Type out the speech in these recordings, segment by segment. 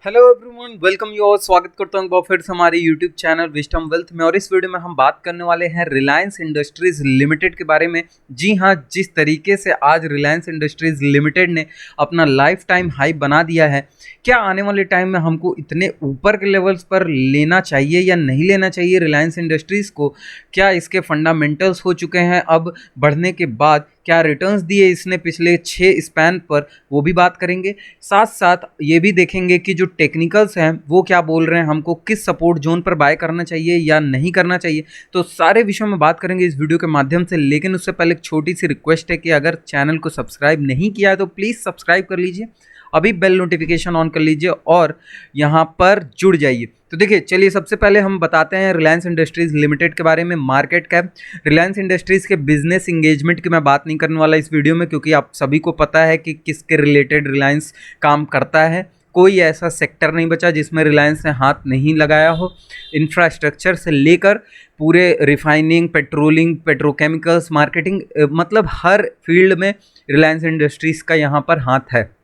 Hello everyone, welcome you और स्वागत करता हूं फिर से हमारे यूट्यूब चैनल विजडम वेल्थ में। और इस वीडियो में हम बात करने वाले हैं रिलायंस इंडस्ट्रीज लिमिटेड के बारे में। जी हां, जिस तरीके से आज रिलायंस इंडस्ट्रीज लिमिटेड ने अपना लाइफ टाइम हाई बना दिया है, क्या आने वाले टाइम में हमको इतने ऊपर के लेवल्स पर लेना चाहिए या नहीं लेना चाहिए रिलायंस इंडस्ट्रीज़ को? क्या इसके फंडामेंटल्स हो चुके हैं अब बढ़ने के बाद? क्या रिटर्न्स दिए इसने पिछले 6 स्पैन पर, वो भी बात करेंगे। साथ साथ ये भी देखेंगे कि जो टेक्निकल्स हैं वो क्या बोल रहे हैं, हमको किस सपोर्ट जोन पर बाय करना चाहिए या नहीं करना चाहिए। तो सारे विषयों में बात करेंगे इस वीडियो के माध्यम से। लेकिन उससे पहले एक छोटी सी रिक्वेस्ट है कि अगर चैनल को सब्सक्राइब नहीं किया है तो प्लीज़ सब्सक्राइब कर लीजिए, अभी बेल नोटिफिकेशन ऑन कर लीजिए और यहाँ पर जुड़ जाइए। तो देखिए, चलिए सबसे पहले हम बताते हैं रिलायंस इंडस्ट्रीज़ लिमिटेड के बारे में। मार्केट कैप, रिलायंस इंडस्ट्रीज़ के बिजनेस इंगेजमेंट की मैं बात नहीं करने वाला इस वीडियो में, क्योंकि आप सभी को पता है कि किसके रिलेटेड रिलायंस काम करता है। कोई ऐसा सेक्टर नहीं बचा जिसमें रिलायंस ने हाथ नहीं लगाया हो। इंफ्रास्ट्रक्चर से लेकर पूरे रिफाइनिंग, पेट्रोलिंग, पेट्रोकेमिकल्स, मार्केटिंग, मतलब हर फील्ड में रिलायंस इंडस्ट्रीज़ का यहाँ पर हाथ है।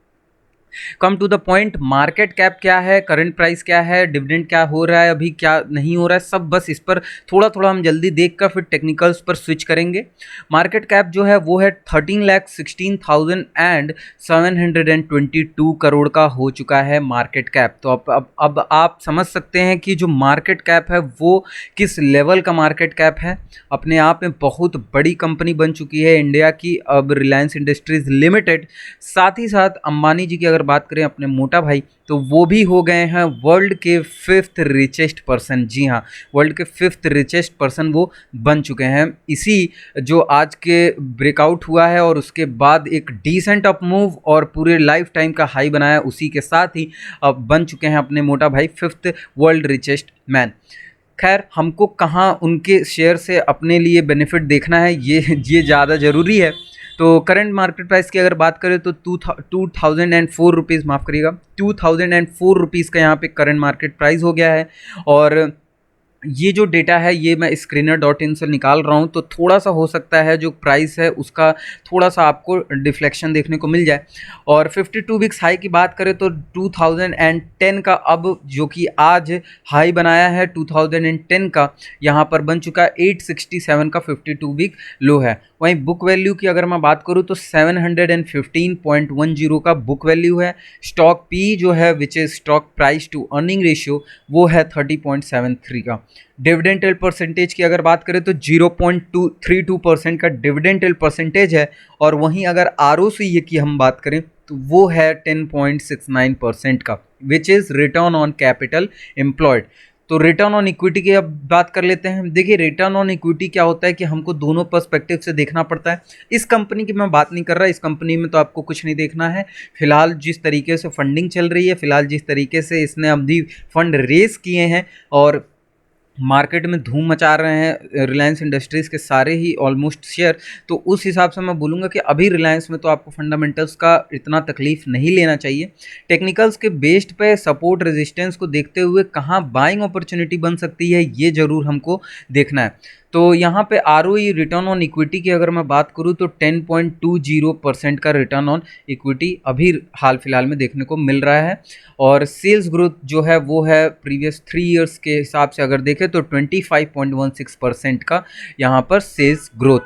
Come to the point, market cap क्या है, करंट प्राइस क्या है, डिविडेंड क्या हो रहा है, अभी क्या नहीं हो रहा है, सब बस इस पर थोड़ा थोड़ा हम जल्दी देखकर फिर टेक्निकल्स पर स्विच करेंगे। मार्केट कैप जो है वो है 13,16,722 करोड़ का हो चुका है मार्केट कैप। तो अब आप समझ सकते हैं कि जो मार्केट कैप है वो किस लेवल का मार्केट कैप है। अपने आप में बहुत बड़ी कंपनी बन चुकी है इंडिया की अब रिलायंस इंडस्ट्रीज लिमिटेड। साथ ही साथ अंबानी जी की अगर बात करें, अपने मोटा भाई, तो वो भी हो गए हैं वर्ल्ड के 5th रिचेस्ट पर्सन। जी हाँ, वर्ल्ड के 5th रिचेस्ट पर्सन वो बन चुके हैं। इसी जो आज के ब्रेकआउट हुआ है और उसके बाद एक डिसेंट अप मूव और पूरे लाइफ टाइम का हाई बनाया, उसी के साथ ही अब बन चुके हैं अपने मोटा भाई 5th वर्ल्ड रिचेस्ट मैन। खैर, हमको कहाँ उनके शेयर से अपने लिए बेनिफिट देखना है, ये ज़्यादा ज़रूरी है। तो करंट मार्केट प्राइस की अगर बात करें तो 2004 रुपीज़, माफ़ करिएगा, 2004 रुपीज़ का यहाँ पे करंट मार्केट प्राइस हो गया है। और ये जो डेटा है ये मैं screener.in से निकाल रहा हूँ, तो थोड़ा सा हो सकता है जो प्राइस है उसका थोड़ा सा आपको डिफ्लेक्शन देखने को मिल जाए। और 52 वीक्स हाई की बात करें तो 2010 का, अब जो कि आज हाई बनाया है 2010 का, यहाँ पर बन चुका है 867 का 52 वीक लो है। वहीं बुक वैल्यू की अगर मैं बात करूँ तो 715.10 का बुक वैल्यू है। स्टॉक पी जो है, which is stock price to earning ratio, वो है 30.73 का। डिविडेंड यील्ड परसेंटेज की अगर बात करें तो 0.232% का डिविडेंड यील्ड परसेंटेज है। और वहीं अगर ROCE की हम बात करें तो वो है 10.69% का, which is return on capital employed. तो रिटर्न ऑन इक्विटी की अब बात कर लेते हैं। देखिए, रिटर्न ऑन इक्विटी क्या होता है कि हमको दोनों पर्सपेक्टिव से देखना पड़ता है। इस कंपनी की मैं बात नहीं कर रहा, इस कंपनी में तो आपको कुछ नहीं देखना है। फिलहाल जिस तरीके से फंडिंग चल रही है, फिलहाल जिस तरीके से इसने अभी फंड रेज किए हैं और मार्केट में धूम मचा रहे हैं रिलायंस इंडस्ट्रीज़ के सारे ही ऑलमोस्ट शेयर, तो उस हिसाब से मैं बोलूँगा कि अभी रिलायंस में तो आपको फंडामेंटल्स का इतना तकलीफ नहीं लेना चाहिए। टेक्निकल्स के बेस्ड पे सपोर्ट रेजिस्टेंस को देखते हुए कहाँ बाइंग अपॉर्चुनिटी बन सकती है, ये ज़रूर हमको देखना है। तो यहाँ पे ROE, रिटर्न ऑन इक्विटी की अगर मैं बात करूँ तो 10.20% का रिटर्न ऑन इक्विटी अभी हाल फिलहाल में देखने को मिल रहा है। और सेल्स ग्रोथ जो है वो है प्रीवियस 3 इयर्स के हिसाब से अगर देखें तो 25.16% का यहाँ पर सेल्स ग्रोथ।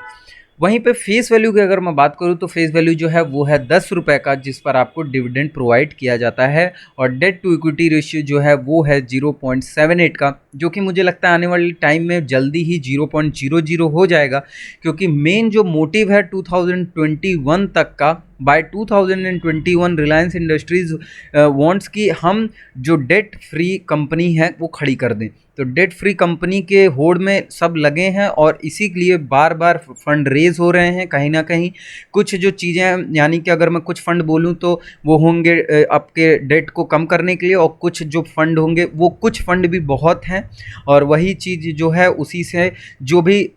वहीं पे फेस वैल्यू की अगर मैं बात करूँ तो फेस वैल्यू जो है वो है 10 रुपये का, जिस पर आपको डिविडेंड प्रोवाइड किया जाता है। और डेट टू इक्विटी रेशियो जो है वो है 0.78 का, जो कि मुझे लगता है आने वाले टाइम में जल्दी ही 0.00 हो जाएगा, क्योंकि मेन जो मोटिव है 2021 तक का, बाय 2021 रिलायंस इंडस्ट्रीज़ वांट्स कि हम जो डेट फ्री कंपनी है वो खड़ी कर दें। तो डेट फ्री कंपनी के होड़ में सब लगे हैं और इसी के लिए बार बार फंड रेज हो रहे हैं। कहीं ना कहीं कुछ जो चीज़ें, यानी कि अगर मैं कुछ फंड बोलूं तो वो होंगे आपके डेट को कम करने के लिए, और कुछ जो फंड होंगे वो कुछ फंड भी बहुत हैं। और वही चीज़ जो है उसी से जो भी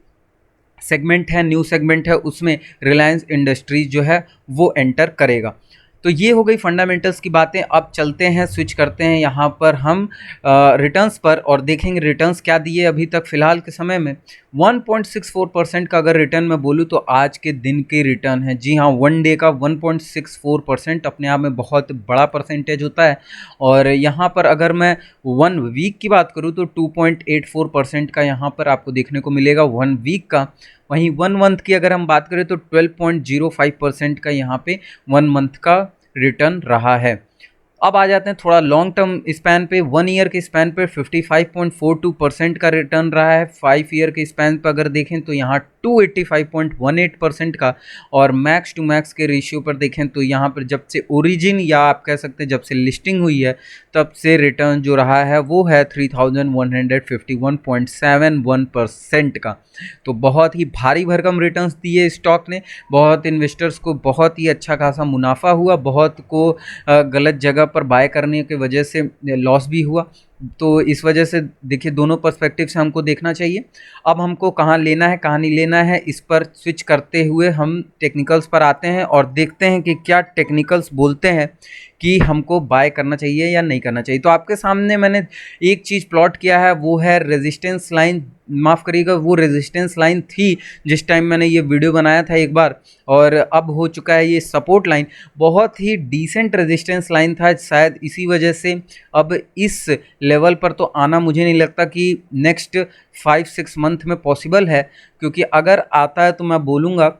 सेगमेंट है, न्यू सेगमेंट है, उसमें रिलायंस इंडस्ट्रीज जो है वो एंटर करेगा। तो ये हो गई फंडामेंटल्स की बातें। अब चलते हैं, स्विच करते हैं यहाँ पर हम रिटर्न्स पर और देखेंगे रिटर्न्स क्या दिए अभी तक फ़िलहाल के समय में। 1.64% का अगर रिटर्न मैं बोलूँ तो आज के दिन के रिटर्न है। जी हाँ, वन डे का 1.64% अपने आप में बहुत बड़ा परसेंटेज होता है। और यहाँ पर अगर मैं वन वीक की बात करूँ तो 2.84% का यहाँ पर आपको देखने को मिलेगा वन वीक का। वहीं वन मंथ की अगर हम बात करें तो 12.05% का यहाँ पे वन मंथ का रिटर्न रहा है। अब आ जाते हैं थोड़ा लॉन्ग टर्म स्पैन पे। वन ईयर के स्पैन पे 55.42% का रिटर्न रहा है। 5 ईयर के स्पैन पे अगर देखें तो यहाँ 285.18% का। और मैक्स टू मैक्स के रेशियो पर देखें तो यहाँ पर जब से ओरिजिन या आप कह सकते हैं जब से लिस्टिंग हुई है तब से रिटर्न जो रहा है वो है 3151.71% का। तो बहुत ही भारी भरकम रिटर्न्स दिए स्टॉक ने। बहुत इन्वेस्टर्स को बहुत ही अच्छा खासा मुनाफा हुआ, बहुत को गलत जगह पर बाय करने की वजह से लॉस भी हुआ। तो इस वजह से देखिए दोनों पर्सपेक्टिव से हमको देखना चाहिए। अब हमको कहाँ लेना है कहाँ नहीं लेना है, इस पर स्विच करते हुए हम टेक्निकल्स पर आते हैं और देखते हैं कि क्या टेक्निकल्स बोलते हैं कि हमको बाय करना चाहिए या नहीं करना चाहिए। तो आपके सामने मैंने एक चीज़ प्लॉट किया है, वो है रेजिस्टेंस लाइन। माफ़ करिएगा, वो रेजिस्टेंस लाइन थी जिस टाइम मैंने ये वीडियो बनाया था एक बार, और अब हो चुका है ये सपोर्ट लाइन। बहुत ही डिसेंट रेजिस्टेंस लाइन था, शायद इसी वजह से अब इस लेवल पर तो आना मुझे नहीं लगता कि नेक्स्ट 5-6 मंथ में पॉसिबल है। क्योंकि अगर आता है तो मैं बोलूँगा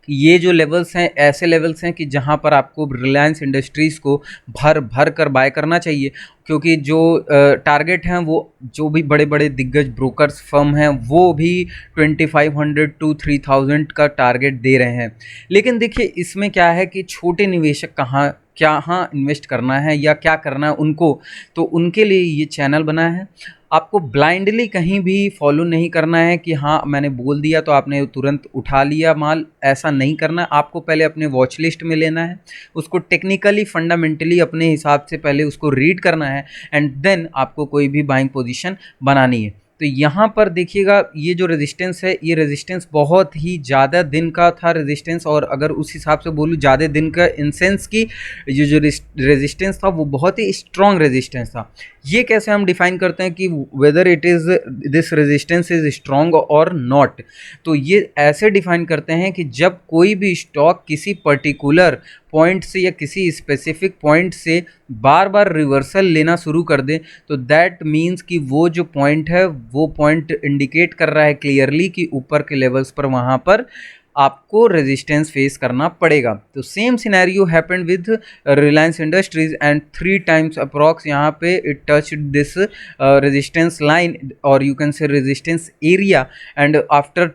कि ये जो लेवल्स हैं ऐसे लेवल्स हैं कि जहाँ पर आपको रिलायंस इंडस्ट्रीज़ को भर भर कर बाय करना चाहिए। क्योंकि जो टारगेट हैं वो जो भी बड़े बड़े दिग्गज ब्रोकर्स फर्म हैं वो भी 2500 टू 3000 का टारगेट दे रहे हैं। लेकिन देखिए इसमें क्या है कि छोटे निवेशक कहाँ इन्वेस्ट करना है या क्या करना है उनको, तो उनके लिए ये चैनल बना है। आपको ब्लाइंडली कहीं भी फॉलो नहीं करना है कि हाँ मैंने बोल दिया तो आपने तुरंत उठा लिया माल, ऐसा नहीं करना। आपको पहले अपने वॉच लिस्ट में लेना है, उसको टेक्निकली फंडामेंटली अपने हिसाब से पहले उसको रीड करना है एंड देन आपको कोई भी बाइंग पोजीशन बनानी है। तो यहाँ पर देखिएगा ये जो रेजिस्टेंस है, ये रेजिस्टेंस बहुत ही ज़्यादा दिन का था रेजिस्टेंस। और अगर उस हिसाब से बोलूँ ज़्यादा दिन का इन सेंस की ये जो रेजिस्टेंस था वो बहुत ही स्ट्रॉन्ग रेजिस्टेंस था। ये कैसे हम डिफाइन करते हैं कि whether it is this resistance is strong और नॉट। तो ये ऐसे डिफाइन करते हैं कि जब कोई भी स्टॉक किसी पर्टिकुलर पॉइंट से या किसी स्पेसिफिक पॉइंट से बार बार रिवर्सल लेना शुरू कर दें तो दैट मीन्स कि वो जो पॉइंट है वो पॉइंट इंडिकेट कर रहा है क्लियरली कि ऊपर के लेवल्स पर वहाँ पर आपको रेजिस्टेंस फेस करना पड़ेगा। तो same scenario happened with Reliance Industries and 3 times approx यहाँ पे it touch this resistance line और you can say resistance area and after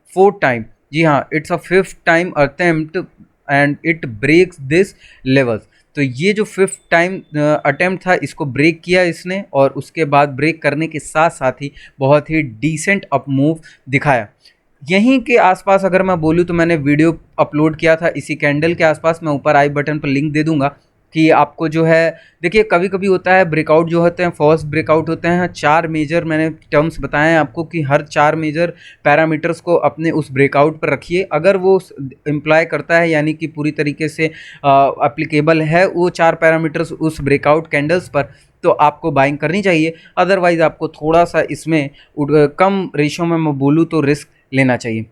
4 time, जी हाँ it's a 5th time attempt and it breaks this levels. तो ये जो 5th time attempt था इसको ब्रेक किया इसने और उसके बाद ब्रेक करने के साथ साथ ही बहुत ही डिसेंट अप मूव दिखाया। यहीं के आसपास अगर मैं बोलूँ तो मैंने वीडियो अपलोड किया था इसी कैंडल के आसपास, मैं ऊपर आई बटन पर लिंक दे दूंगा कि आपको जो है देखिए कभी कभी होता है ब्रेकआउट जो होते हैं फर्स्ट ब्रेकआउट होते हैं 4 मेजर मैंने टर्म्स बताए हैं आपको कि हर 4 मेजर पैरामीटर्स को अपने उस ब्रेकआउट पर रखिए। अगर वो इम्प्लाई करता है यानी कि पूरी तरीके से अप्लीकेबल है वो 4 पैरामीटर्स उस ब्रेकआउट कैंडल्स पर, तो आपको बाइंग करनी चाहिए। अदरवाइज़ आपको थोड़ा सा इसमें कम रेशो में मैं बोलूँ तो रिस्क लेना चाहिए।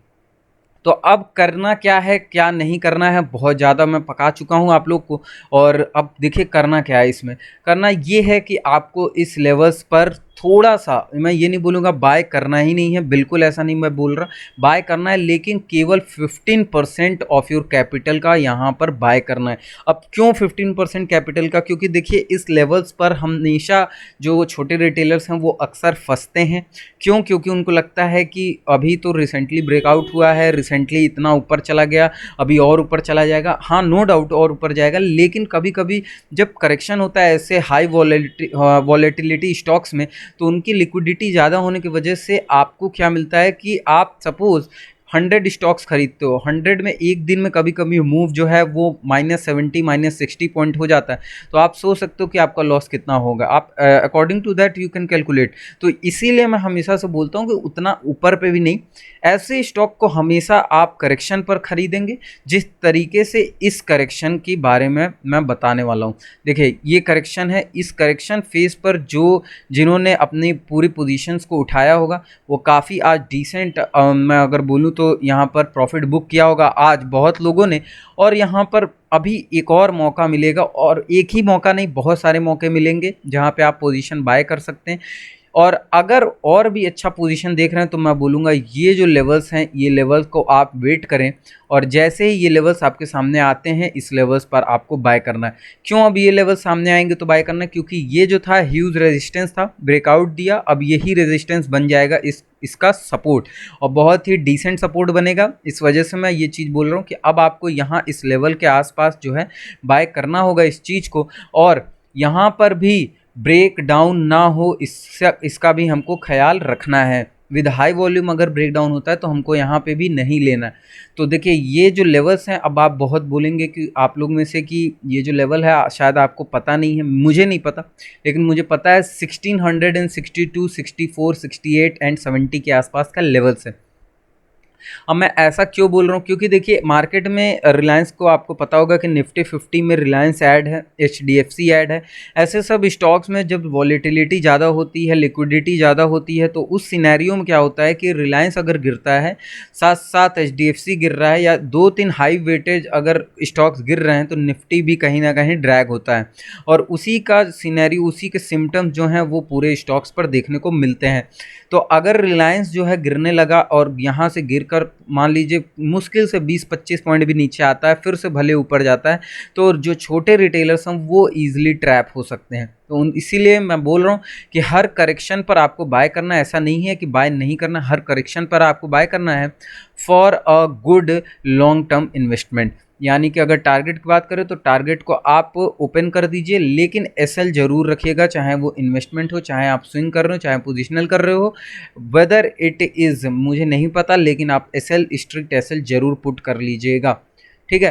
तो अब करना क्या है क्या नहीं करना है बहुत ज़्यादा मैं पका चुका हूँ आप लोग को। और अब देखिए करना क्या है, इसमें करना ये है कि आपको इस लेवल्स पर थोड़ा सा, मैं ये नहीं बोलूँगा बाय करना ही नहीं है, बिल्कुल ऐसा नहीं मैं बोल रहा, बाय करना है लेकिन केवल 15% ऑफ योर कैपिटल का यहाँ पर बाय करना है। अब क्यों 15% कैपिटल का, क्योंकि देखिए इस लेवल्स पर हमेशा जो छोटे रिटेलर्स हैं वो अक्सर फंसते हैं। क्यों? क्योंकि उनको लगता है कि अभी तो रिसेंटली ब्रेकआउट हुआ है, रिसेंटली इतना ऊपर चला गया, अभी और ऊपर चला जाएगा। हाँ नो डाउट और ऊपर जाएगा, लेकिन कभी कभी जब करेक्शन होता है ऐसे हाई वॉलेटिलिटी स्टॉक्स में तो उनकी लिक्विडिटी ज़्यादा होने की वजह से आपको क्या मिलता है कि आप सपोज़ 100 स्टॉक्स खरीदते हो, 100 में एक दिन में कभी कभी मूव जो है वो -70 -60 पॉइंट हो जाता है, तो आप सोच सकते हो कि आपका लॉस कितना होगा। आप according to that you can calculate. तो इसीलिए मैं हमेशा से बोलता हूँ कि उतना ऊपर पे भी नहीं, ऐसे स्टॉक को हमेशा आप करेक्शन पर खरीदेंगे, जिस तरीके से इस करेक्शन के बारे में मैं बताने वाला हूँ। देखिए ये करेक्शन है, इस करेक्शन फेज पर जिन्होंने अपनी पूरी पोजीशंस को उठाया होगा वो काफ़ी आज डिसेंट, मैं अगर बोलूँ तो यहाँ पर प्रॉफिट बुक किया होगा आज बहुत लोगों ने। और यहाँ पर अभी एक और मौका मिलेगा, और एक ही मौका नहीं, बहुत सारे मौके मिलेंगे जहाँ पे आप पोजीशन बाय कर सकते हैं। और अगर और भी अच्छा पोजीशन देख रहे हैं तो मैं बोलूँगा ये जो लेवल्स हैं, ये लेवल्स को आप वेट करें, और जैसे ही ये लेवल्स आपके सामने आते हैं इस लेवल्स पर आपको बाय करना है। क्यों अब ये लेवल सामने आएंगे तो बाय करना है? क्योंकि ये जो था ह्यूज रेजिस्टेंस था, ब्रेकआउट दिया, अब यही रेजिस्टेंस बन जाएगा इसका सपोर्ट, और बहुत ही डिसेंट सपोर्ट बनेगा। इस वजह से मैं ये चीज़ बोल रहा हूँ कि अब आपको यहाँ इस लेवल के आसपास जो है बाय करना होगा इस चीज़ को, और यहाँ पर भी ब्रेक डाउन ना हो इसका भी हमको ख्याल रखना है। विद हाई वॉल्यूम अगर ब्रेक डाउन होता है तो हमको यहाँ पे भी नहीं लेना है। तो देखिए ये जो लेवल्स हैं, अब आप बहुत बोलेंगे कि आप लोग में से कि ये जो लेवल है शायद आपको पता नहीं है, मुझे नहीं पता, लेकिन मुझे पता है 1662, 64, 68 एंड 70 के आसपास का लेवल्स है। अब मैं ऐसा क्यों बोल रहा हूँ? क्योंकि देखिए मार्केट में रिलायंस को आपको पता होगा कि निफ्टी 50 में रिलायंस ऐड है, HDFC ऐड है। ऐसे सब स्टॉक्स में जब वॉलेटिलिटी ज़्यादा होती है, लिक्विडिटी ज़्यादा होती है, तो उस सिनेरियो में क्या होता है कि रिलायंस अगर गिरता है, साथ साथ HDFC गिर रहा है, या 2-3 हाई वेटेज अगर स्टॉक्स गिर रहे हैं, तो निफ्टी भी कहीं ना कहीं ड्रैग होता है। और उसी का सिनेरियो, उसी के सिम्टम्स जो हैं वो पूरे स्टॉक्स पर देखने को मिलते हैं। तो अगर रिलायंस जो है गिरने लगा और यहाँ से गिरकर मान लीजिए मुश्किल से 20-25 पॉइंट भी नीचे आता है, फिर से भले ऊपर जाता है, तो जो छोटे रिटेलर्स हैं वो ईजिली ट्रैप हो सकते हैं। तो इसीलिए मैं बोल रहा हूँ कि हर करेक्शन पर आपको बाय करना, ऐसा नहीं है कि बाय नहीं करना, हर करेक्शन पर आपको बाय करना है for a good long term investment. यानी कि अगर टारगेट की बात करें तो टारगेट को आप ओपन कर दीजिए, लेकिन एसएल जरूर रखिएगा, चाहे वो इन्वेस्टमेंट हो, चाहे आप स्विंग कर रहे हो, चाहे पोजिशनल कर रहे हो, वेदर इट इज़ मुझे नहीं पता, लेकिन आप एसएल, स्ट्रिक्ट एसएल जरूर पुट कर लीजिएगा। ठीक है,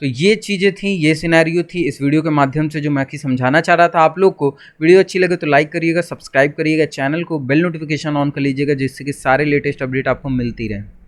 तो ये चीज़ें थी, ये सिनेरियो थी इस वीडियो के माध्यम से जो मैं कि समझाना चाह रहा था आप लोग को। वीडियो अच्छी लगे तो लाइक करिएगा, सब्सक्राइब करिएगा, चैनल को बेल नोटिफिकेशन ऑन कर लीजिएगा, जिससे कि सारे लेटेस्ट अपडेट आपको मिलती रहे।